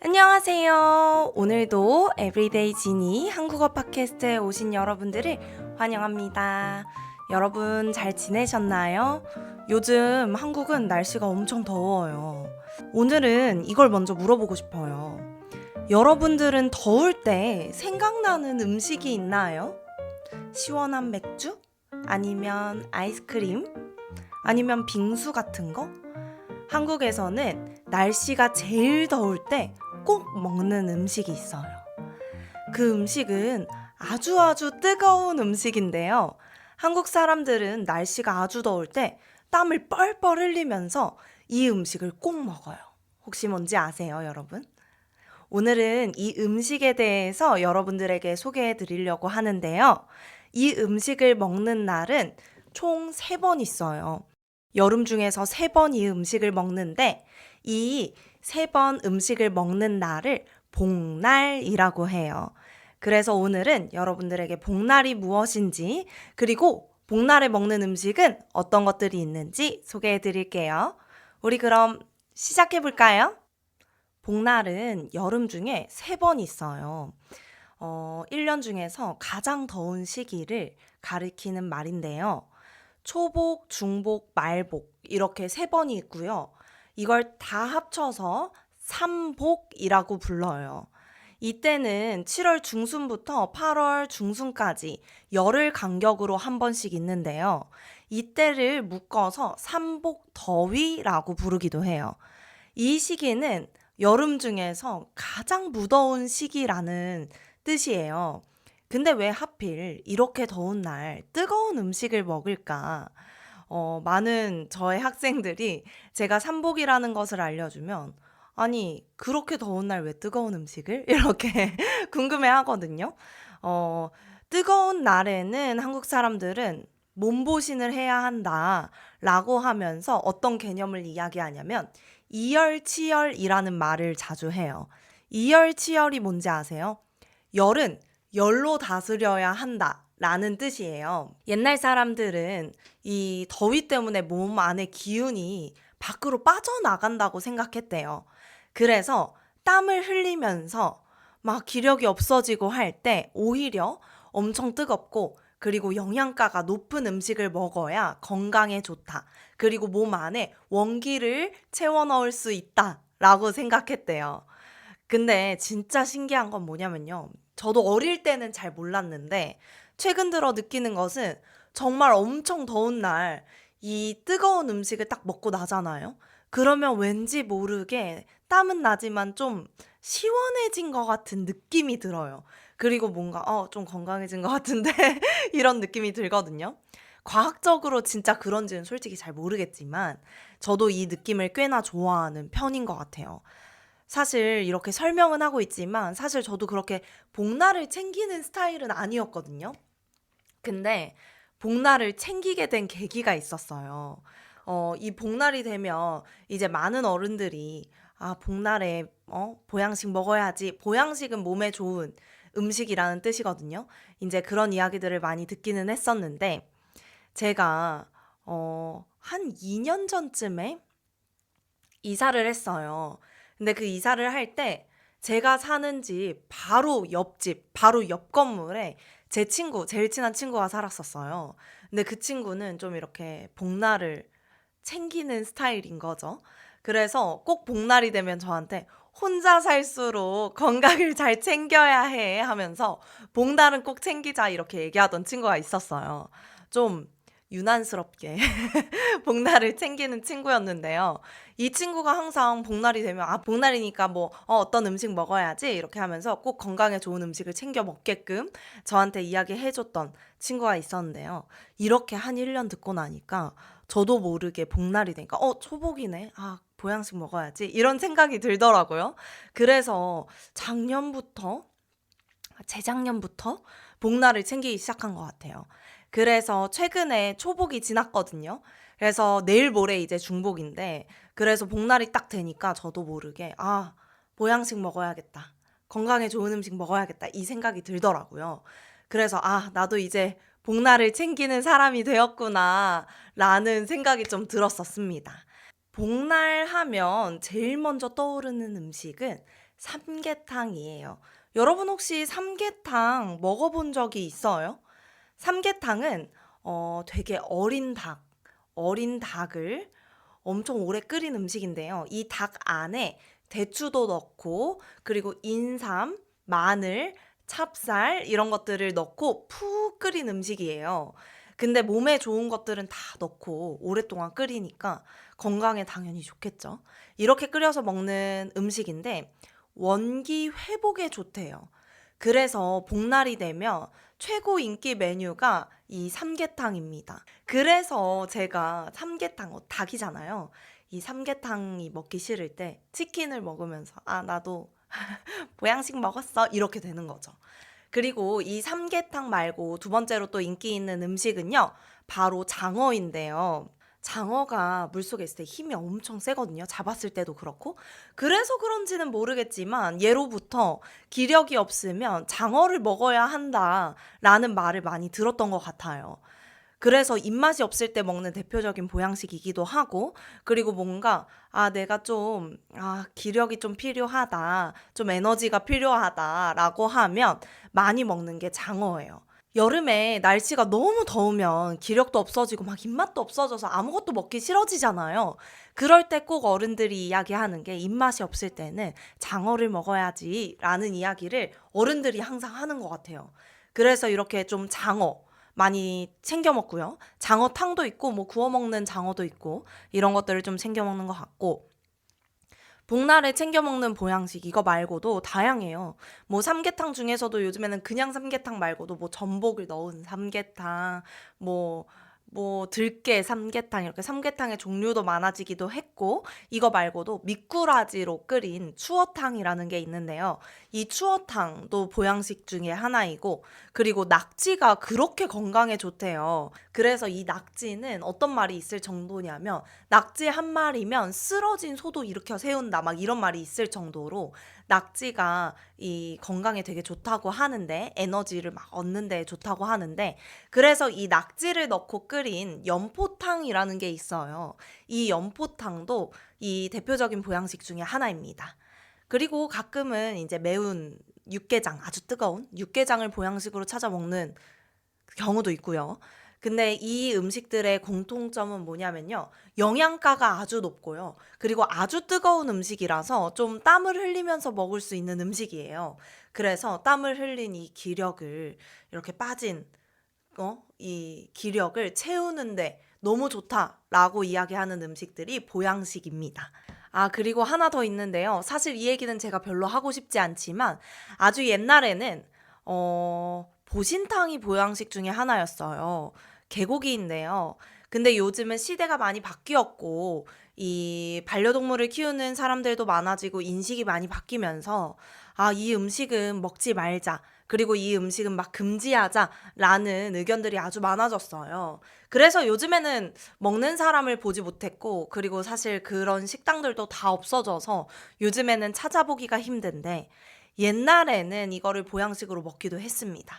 안녕하세요. 오늘도 에브리데이 지니 한국어 팟캐스트에 오신 여러분들을 환영합니다. 여러분 잘 지내셨나요? 요즘 한국은 날씨가 엄청 더워요. 오늘은 이걸 먼저 물어보고 싶어요. 여러분들은 더울 때 생각나는 음식이 있나요? 시원한 맥주? 아니면 아이스크림? 아니면 빙수 같은 거? 한국에서는 날씨가 제일 더울 때 꼭 먹는 음식이 있어요. 그 음식은 아주 뜨거운 음식인데요. 한국 사람들은 날씨가 아주 더울 때 땀을 뻘뻘 흘리면서 이 음식을 꼭 먹어요. 혹시 뭔지 아세요, 여러분? 오늘은 이 음식에 대해서 여러분들에게 소개해 드리려고 하는데요. 이 음식을 먹는 날은 총 3번 있어요. 여름 중에서 3번 이 음식을 먹는데 이 3번 음식을 먹는 날을 복날이라고 해요. 그래서 오늘은 여러분들에게 복날이 무엇인지 그리고 복날에 먹는 음식은 어떤 것들이 있는지 소개해 드릴게요. 우리 그럼 시작해 볼까요? 복날은 여름 중에 3번 있어요. 1년 중에서 가장 더운 시기를 가리키는 말인데요. 초복, 중복, 말복 이렇게 3번이 있고요. 이걸 다 합쳐서 삼복이라고 불러요. 이때는 7월 중순부터 8월 중순까지 열흘 간격으로 한 번씩 있는데요. 이때를 묶어서 삼복 더위라고 부르기도 해요. 이 시기는 여름 중에서 가장 무더운 시기라는 뜻이에요. 근데 왜 하필 이렇게 더운 날 뜨거운 음식을 먹을까? 많은 저의 학생들이 제가 삼복이라는 것을 알려주면 아니, 그렇게 더운 날 왜 뜨거운 음식을? 이렇게 궁금해 하거든요. 어, 뜨거운 날에는 한국 사람들은 몸보신을 해야 한다라고 하면서 어떤 개념을 이야기하냐면 이열치열이라는 말을 자주 해요. 이열치열이 뭔지 아세요? 열은 열로 다스려야 한다라는 뜻이에요. 옛날 사람들은 이 더위 때문에 몸 안에 기운이 밖으로 빠져나간다고 생각했대요. 그래서 땀을 흘리면서 막 기력이 없어지고 할 때 오히려 엄청 뜨겁고 그리고 영양가가 높은 음식을 먹어야 건강에 좋다. 그리고 몸 안에 원기를 채워 넣을 수 있다라고 생각했대요. 근데 진짜 신기한 건 뭐냐면요. 저도 어릴 때는 잘 몰랐는데 최근 들어 느끼는 것은 정말 엄청 더운 날 이 뜨거운 음식을 딱 먹고 나잖아요. 그러면 왠지 모르게 땀은 나지만 좀 시원해진 것 같은 느낌이 들어요. 그리고 뭔가 좀 건강해진 것 같은데 이런 느낌이 들거든요. 과학적으로 진짜 그런지는 솔직히 잘 모르겠지만 저도 이 느낌을 꽤나 좋아하는 편인 것 같아요. 사실 이렇게 설명은 하고 있지만 사실 저도 그렇게 복날을 챙기는 스타일은 아니었거든요. 근데 복날을 챙기게 된 계기가 있었어요. 이 복날이 되면 이제 많은 어른들이 복날에 보양식 먹어야지. 보양식은 몸에 좋은 음식이라는 뜻이거든요. 이제 그런 이야기들을 많이 듣기는 했었는데 제가 한 2년 전쯤에 이사를 했어요. 근데 그 이사를 할 때 제가 사는 집 바로 옆집, 바로 옆 건물에 제 친구, 제일 친한 친구가 살았었어요. 근데 그 친구는 좀 이렇게 복날을 챙기는 스타일인 거죠. 그래서 꼭 복날이 되면 저한테 혼자 살수록 건강을 잘 챙겨야 해 하면서 복날은 꼭 챙기자 이렇게 얘기하던 친구가 있었어요. 좀 유난스럽게 복날을 챙기는 친구였는데요. 이 친구가 항상 복날이 되면 복날이니까 뭐 어떤 음식 먹어야지 이렇게 하면서 꼭 건강에 좋은 음식을 챙겨 먹게끔 저한테 이야기해 줬던 친구가 있었는데요. 이렇게 한 1년 듣고 나니까 저도 모르게 복날이 되니까 초복이네. 보양식 먹어야지. 이런 생각이 들더라고요. 그래서 재작년부터 복날을 챙기기 시작한 것 같아요. 그래서 최근에 초복이 지났거든요. 그래서 내일 모레 이제 중복인데, 그래서 복날이 딱 되니까 저도 모르게, 보양식 먹어야겠다. 건강에 좋은 음식 먹어야겠다. 이 생각이 들더라고요. 그래서, 나도 이제 복날을 챙기는 사람이 되었구나. 라는 생각이 좀 들었었습니다. 복날 하면 제일 먼저 떠오르는 음식은 삼계탕이에요. 여러분 혹시 삼계탕 먹어본 적이 있어요? 삼계탕은 되게 어린 닭을 엄청 오래 끓인 음식인데요. 이 닭 안에 대추도 넣고 그리고 인삼, 마늘, 찹쌀 이런 것들을 넣고 푹 끓인 음식이에요. 근데 몸에 좋은 것들은 다 넣고 오랫동안 끓이니까 건강에 당연히 좋겠죠. 이렇게 끓여서 먹는 음식인데 원기 회복에 좋대요. 그래서 복날이 되면 최고 인기 메뉴가 이 삼계탕입니다. 그래서 제가 삼계탕, 닭이잖아요. 이 삼계탕이 먹기 싫을 때 치킨을 먹으면서 아, 나도 보양식 먹었어. 이렇게 되는 거죠. 그리고 이 삼계탕 말고 두 번째로 또 인기 있는 음식은요. 바로 장어인데요. 장어가 물속에 있을 때 힘이 엄청 세거든요. 잡았을 때도 그렇고. 그래서 그런지는 모르겠지만 예로부터 기력이 없으면 장어를 먹어야 한다라는 말을 많이 들었던 것 같아요. 그래서 입맛이 없을 때 먹는 대표적인 보양식이기도 하고, 그리고 뭔가, 내가 좀, 기력이 좀 필요하다, 좀 에너지가 필요하다라고 하면 많이 먹는 게 장어예요. 여름에 날씨가 너무 더우면 기력도 없어지고 막 입맛도 없어져서 아무것도 먹기 싫어지잖아요. 그럴 때 꼭 어른들이 이야기하는 게 입맛이 없을 때는 장어를 먹어야지 라는 이야기를 어른들이 항상 하는 것 같아요. 그래서 이렇게 좀 장어 많이 챙겨 먹고요. 장어탕도 있고 뭐 구워 먹는 장어도 있고 이런 것들을 좀 챙겨 먹는 것 같고 복날에 챙겨 먹는 보양식 이거 말고도 다양해요. 뭐 삼계탕 중에서도 요즘에는 그냥 삼계탕 말고도 뭐 전복을 넣은 삼계탕, 뭐 들깨 삼계탕 이렇게 삼계탕의 종류도 많아지기도 했고 이거 말고도 미꾸라지로 끓인 추어탕이라는 게 있는데요. 이 추어탕도 보양식 중에 하나이고 그리고 낙지가 그렇게 건강에 좋대요. 그래서 이 낙지는 어떤 말이 있을 정도냐면 낙지 한 마리면 쓰러진 소도 일으켜 세운다 막 이런 말이 있을 정도로 낙지가 이 건강에 되게 좋다고 하는데 에너지를 막 얻는 데 좋다고 하는데 그래서 이 낙지를 넣고 끓인 연포탕이라는 게 있어요. 이 연포탕도 이 대표적인 보양식 중에 하나입니다. 그리고 가끔은 이제 매운 육개장, 아주 뜨거운 육개장을 보양식으로 찾아 먹는 경우도 있고요. 근데 이 음식들의 공통점은 뭐냐면요. 영양가가 아주 높고요. 그리고 아주 뜨거운 음식이라서 좀 땀을 흘리면서 먹을 수 있는 음식이에요. 그래서 땀을 흘린 이 기력을 이렇게 빠진 이 기력을 채우는데 너무 좋다라고 이야기하는 음식들이 보양식입니다. 그리고 하나 더 있는데요. 사실 이 얘기는 제가 별로 하고 싶지 않지만 아주 옛날에는 보신탕이 보양식 중에 하나였어요. 개고기인데요. 근데 요즘은 시대가 많이 바뀌었고 이 반려동물을 키우는 사람들도 많아지고 인식이 많이 바뀌면서 이 음식은 먹지 말자. 그리고 이 음식은 막 금지하자라는 의견들이 아주 많아졌어요. 그래서 요즘에는 먹는 사람을 보지 못했고, 그리고 사실 그런 식당들도 다 없어져서 요즘에는 찾아보기가 힘든데, 옛날에는 이거를 보양식으로 먹기도 했습니다.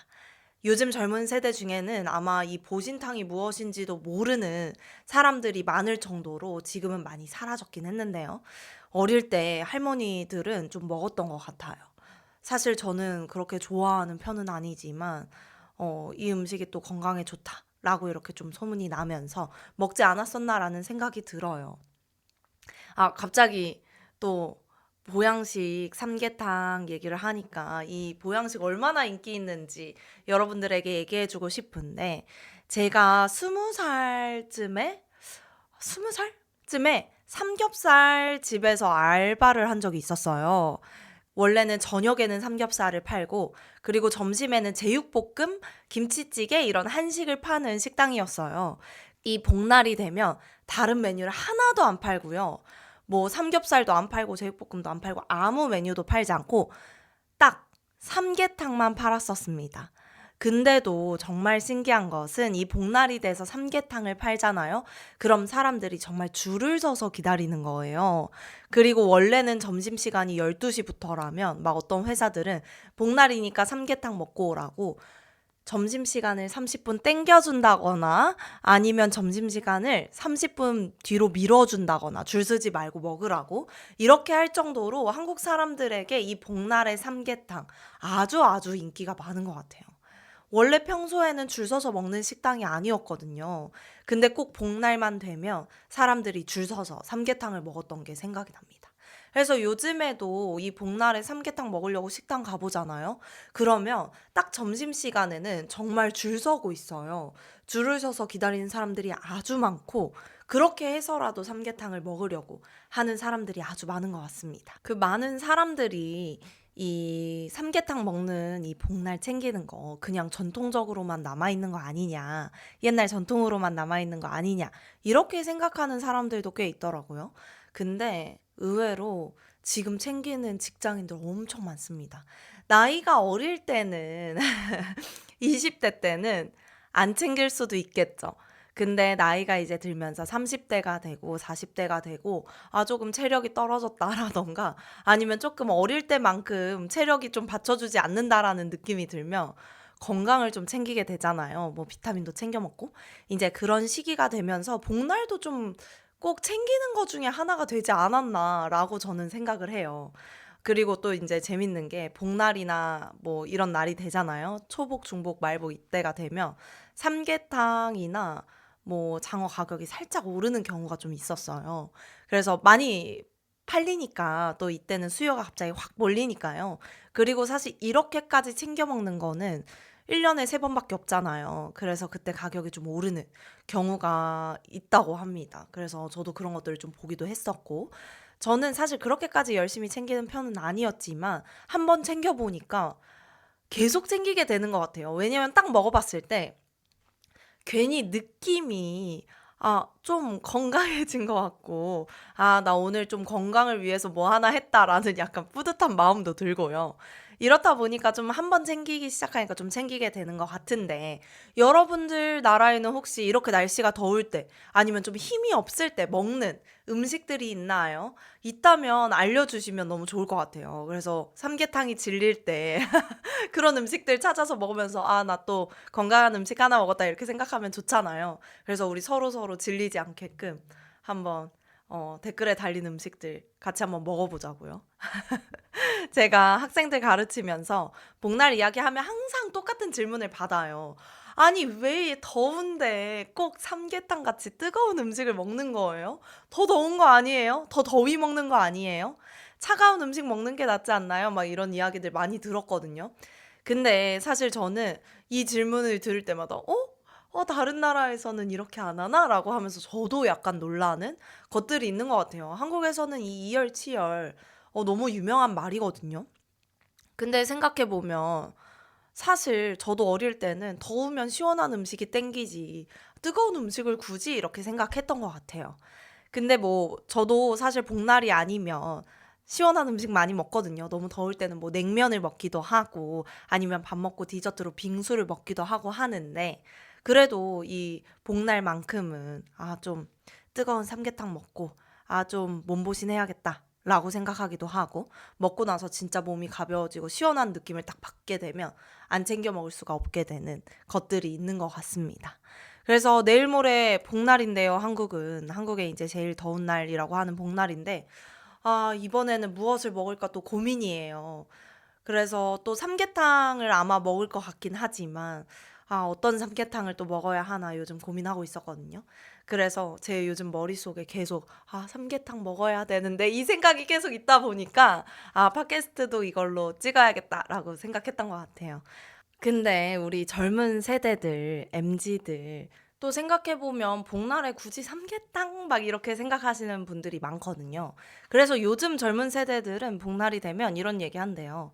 요즘 젊은 세대 중에는 아마 이 보신탕이 무엇인지도 모르는 사람들이 많을 정도로 지금은 많이 사라졌긴 했는데요. 어릴 때 할머니들은 좀 먹었던 것 같아요. 사실 저는 그렇게 좋아하는 편은 아니지만, 이 음식이 또 건강에 좋다라고 이렇게 좀 소문이 나면서 먹지 않았었나라는 생각이 들어요. 갑자기 또 보양식 삼계탕 얘기를 하니까 이 보양식 얼마나 인기 있는지 여러분들에게 얘기해주고 싶은데 제가 20살쯤에 삼겹살 집에서 알바를 한 적이 있었어요. 원래는 저녁에는 삼겹살을 팔고 그리고 점심에는 제육볶음, 김치찌개 이런 한식을 파는 식당이었어요. 이 복날이 되면 다른 메뉴를 하나도 안 팔고요. 뭐 삼겹살도 안 팔고 제육볶음도 안 팔고 아무 메뉴도 팔지 않고 딱 삼계탕만 팔았었습니다. 근데도 정말 신기한 것은 이 복날이 돼서 삼계탕을 팔잖아요. 그럼 사람들이 정말 줄을 서서 기다리는 거예요. 그리고 원래는 점심시간이 12시부터라면 막 어떤 회사들은 복날이니까 삼계탕 먹고 오라고 점심시간을 30분 땡겨준다거나 아니면 점심시간을 30분 뒤로 밀어준다거나 줄 서지 말고 먹으라고 이렇게 할 정도로 한국 사람들에게 이 복날의 삼계탕 아주 아주 인기가 많은 것 같아요. 원래 평소에는 줄 서서 먹는 식당이 아니었거든요. 근데 꼭 복날만 되면 사람들이 줄 서서 삼계탕을 먹었던 게 생각이 납니다. 그래서 요즘에도 이 복날에 삼계탕 먹으려고 식당 가보잖아요. 그러면 딱 점심시간에는 정말 줄 서고 있어요. 줄을 서서 기다리는 사람들이 아주 많고, 그렇게 해서라도 삼계탕을 먹으려고 하는 사람들이 아주 많은 것 같습니다. 그 많은 사람들이 이 삼계탕 먹는 이 복날 챙기는 거 그냥 전통적으로만 남아있는 거 아니냐, 옛날 전통으로만 남아있는 거 아니냐, 이렇게 생각하는 사람들도 꽤 있더라고요. 근데 의외로 지금 챙기는 직장인들 엄청 많습니다. 나이가 어릴 때는 20대 때는 안 챙길 수도 있겠죠. 근데 나이가 이제 들면서 30대가 되고 40대가 되고 조금 체력이 떨어졌다라던가 아니면 조금 어릴 때만큼 체력이 좀 받쳐주지 않는다라는 느낌이 들면 건강을 좀 챙기게 되잖아요. 뭐 비타민도 챙겨 먹고 이제 그런 시기가 되면서 복날도 좀 꼭 챙기는 것 중에 하나가 되지 않았나라고 저는 생각을 해요. 그리고 또 이제 재밌는 게 복날이나 뭐 이런 날이 되잖아요. 초복, 중복, 말복 이때가 되면 삼계탕이나 뭐 장어 가격이 살짝 오르는 경우가 좀 있었어요. 그래서 많이 팔리니까 또 이때는 수요가 갑자기 확 몰리니까요. 그리고 사실 이렇게까지 챙겨 먹는 거는 1년에 3번밖에 없잖아요. 그래서 그때 가격이 좀 오르는 경우가 있다고 합니다. 그래서 저도 그런 것들을 좀 보기도 했었고, 저는 사실 그렇게까지 열심히 챙기는 편은 아니었지만 한번 챙겨보니까 계속 챙기게 되는 것 같아요. 왜냐면 딱 먹어봤을 때 괜히 느낌이 좀 건강해진 것 같고, 나 오늘 좀 건강을 위해서 뭐 하나 했다라는 약간 뿌듯한 마음도 들고요. 이렇다 보니까 좀 한번 챙기기 시작하니까 좀 챙기게 되는 것 같은데, 여러분들 나라에는 혹시 이렇게 날씨가 더울 때 아니면 좀 힘이 없을 때 먹는 음식들이 있나요? 있다면 알려주시면 너무 좋을 것 같아요. 그래서 삼계탕이 질릴 때 그런 음식들 찾아서 먹으면서 나 또 건강한 음식 하나 먹었다 이렇게 생각하면 좋잖아요. 그래서 우리 서로서로 질리지 않게끔 한번 댓글에 달린 음식들 같이 한번 먹어보자고요. 제가 학생들 가르치면서 복날 이야기하면 항상 똑같은 질문을 받아요. 아니, 왜 더운데 꼭 삼계탕 같이 뜨거운 음식을 먹는 거예요? 더 더운 거 아니에요? 더 더위 먹는 거 아니에요? 차가운 음식 먹는 게 낫지 않나요? 막 이런 이야기들 많이 들었거든요. 근데 사실 저는 이 질문을 들을 때마다 다른 나라에서는 이렇게 안 하나? 라고 하면서 저도 약간 놀라는 것들이 있는 것 같아요. 한국에서는 이 이열치열 너무 유명한 말이거든요. 근데 생각해보면 사실 저도 어릴 때는 더우면 시원한 음식이 땡기지 뜨거운 음식을 굳이 이렇게 생각했던 것 같아요. 근데 뭐 저도 사실 복날이 아니면 시원한 음식 많이 먹거든요. 너무 더울 때는 뭐 냉면을 먹기도 하고 아니면 밥 먹고 디저트로 빙수를 먹기도 하고 하는데, 그래도 이 복날만큼은 좀 뜨거운 삼계탕 먹고 좀 몸보신 해야겠다 라고 생각하기도 하고, 먹고 나서 진짜 몸이 가벼워지고 시원한 느낌을 딱 받게 되면 안 챙겨 먹을 수가 없게 되는 것들이 있는 것 같습니다. 그래서 내일 모레 복날인데요. 한국에 이제 제일 더운 날이라고 하는 복날인데 이번에는 무엇을 먹을까 또 고민이에요. 그래서 또 삼계탕을 아마 먹을 것 같긴 하지만 어떤 삼계탕을 또 먹어야 하나 요즘 고민하고 있었거든요. 그래서 제 요즘 머릿속에 계속 삼계탕 먹어야 되는데 이 생각이 계속 있다 보니까 팟캐스트도 이걸로 찍어야겠다라고 생각했던 것 같아요. 근데 우리 젊은 세대들, MZ들 또 생각해보면 복날에 굳이 삼계탕 막 이렇게 생각하시는 분들이 많거든요. 그래서 요즘 젊은 세대들은 복날이 되면 이런 얘기 한대요.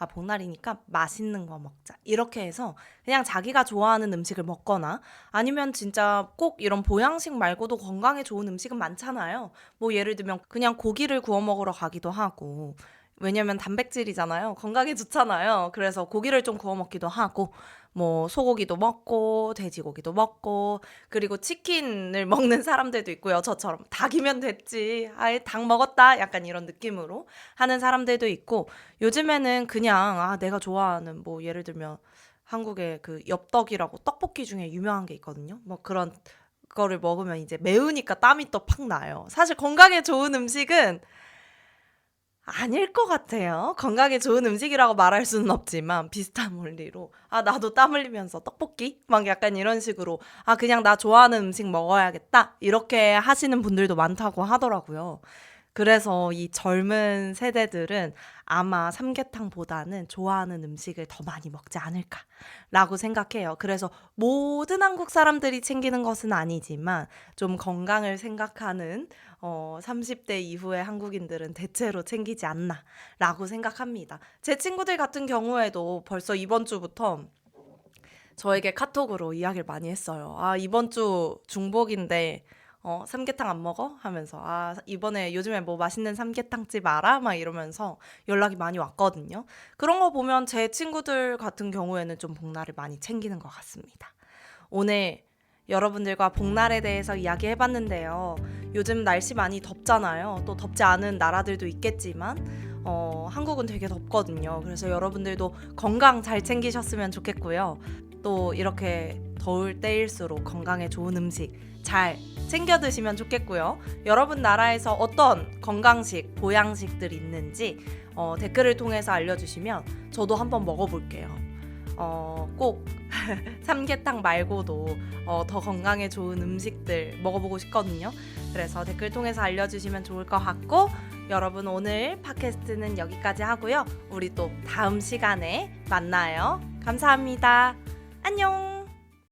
복날이니까 맛있는 거 먹자. 이렇게 해서 그냥 자기가 좋아하는 음식을 먹거나 아니면 진짜 꼭 이런 보양식 말고도 건강에 좋은 음식은 많잖아요. 뭐 예를 들면 그냥 고기를 구워 먹으러 가기도 하고, 왜냐면 단백질이잖아요. 건강에 좋잖아요. 그래서 고기를 좀 구워 먹기도 하고, 뭐 소고기도 먹고 돼지고기도 먹고, 그리고 치킨을 먹는 사람들도 있고요. 저처럼 닭이면 됐지, 아예 닭 먹었다 약간 이런 느낌으로 하는 사람들도 있고, 요즘에는 그냥 내가 좋아하는 뭐 예를 들면 한국에 그 엽떡이라고 떡볶이 중에 유명한 게 있거든요. 뭐 그런 거를 먹으면 이제 매우니까 땀이 또 팍 나요. 사실 건강에 좋은 음식은 아닐 것 같아요. 건강에 좋은 음식이라고 말할 수는 없지만 비슷한 원리로 나도 땀 흘리면서 떡볶이? 막 약간 이런 식으로 그냥 나 좋아하는 음식 먹어야겠다. 이렇게 하시는 분들도 많다고 하더라고요. 그래서 이 젊은 세대들은 아마 삼계탕보다는 좋아하는 음식을 더 많이 먹지 않을까라고 생각해요. 그래서 모든 한국 사람들이 챙기는 것은 아니지만 좀 건강을 생각하는 30대 이후의 한국인들은 대체로 챙기지 않나라고 생각합니다. 제 친구들 같은 경우에도 벌써 이번 주부터 저에게 카톡으로 이야기를 많이 했어요. 이번 주 중복인데 삼계탕 안 먹어? 하면서 이번에 요즘에 뭐 맛있는 삼계탕집 알아? 막 이러면서 연락이 많이 왔거든요. 그런 거 보면 제 친구들 같은 경우에는 좀 복날을 많이 챙기는 것 같습니다. 오늘 여러분들과 복날에 대해서 이야기해봤는데요. 요즘 날씨 많이 덥잖아요. 또 덥지 않은 나라들도 있겠지만 한국은 되게 덥거든요. 그래서 여러분들도 건강 잘 챙기셨으면 좋겠고요. 또 이렇게 더울 때일수록 건강에 좋은 음식 잘 챙겨 드시면 좋겠고요. 여러분 나라에서 어떤 건강식, 보양식들이 있는지 댓글을 통해서 알려주시면 저도 한번 먹어볼게요. 꼭 삼계탕 말고도 더 건강에 좋은 음식들 먹어보고 싶거든요. 그래서 댓글 통해서 알려주시면 좋을 것 같고, 여러분 오늘 팟캐스트는 여기까지 하고요. 우리 또 다음 시간에 만나요. 감사합니다. 안녕.